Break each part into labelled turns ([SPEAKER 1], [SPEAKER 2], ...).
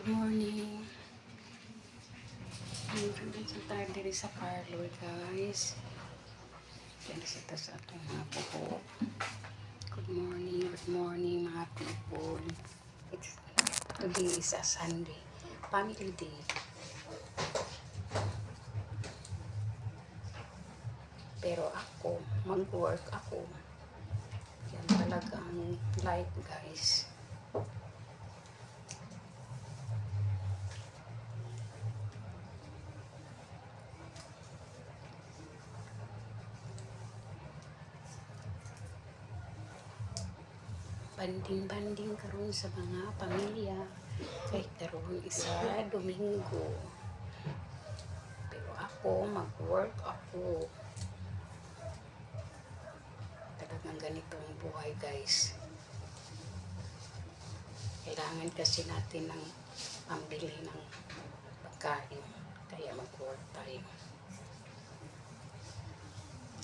[SPEAKER 1] Good morning. Nandito tayo diri sa parlor, guys. Dito sa atong mga buho. Good morning mga people. Today is a Sunday. Family day. Pero ako, mag-work ako. Yan talaga ang life, guys. Banding-banding karon sa mga pamilya kay karon isa Domingo. Pero ako mag-work ako. Talagang ganito ang buhay, guys. Kailangan kasi natin ng pambili ng pagkain, kaya mag-work tayo.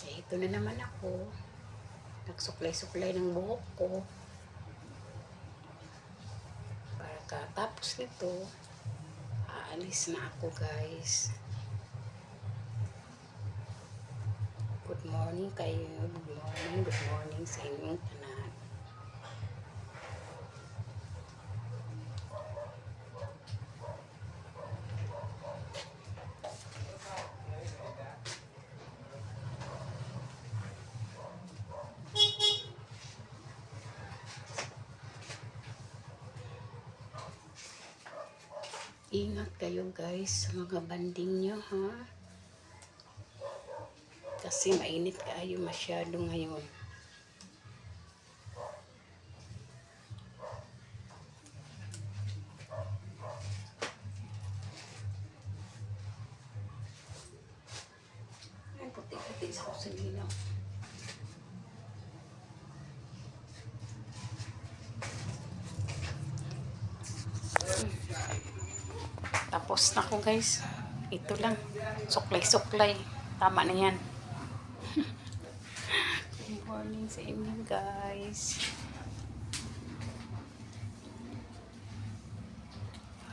[SPEAKER 1] Eh, ito na naman ako, nagsuklay-suklay ng buhok ko. Para katapos nito, aalis na ako, guys. Good morning kayo, good morning sa inyong tanan. Ingat kayo, guys, sa mga banding nyo, ha? Kasi mainit kayo masyado ngayon. Ay, puti-puti sa kusilina. Tapos na ko, guys. Ito lang. Suklay-suklay. Tama na yan. Good morning sa inyo, guys.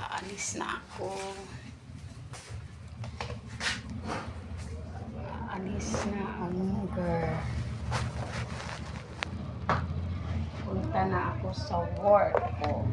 [SPEAKER 1] Aalis na ako. Aalis na ang girl. Punta na ako sa work ko.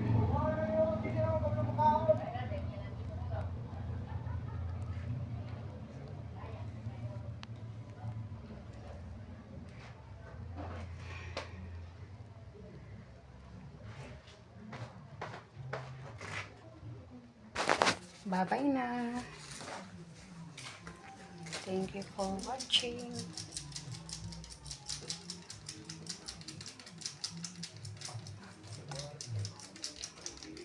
[SPEAKER 1] Bye-bye na. Thank you for watching.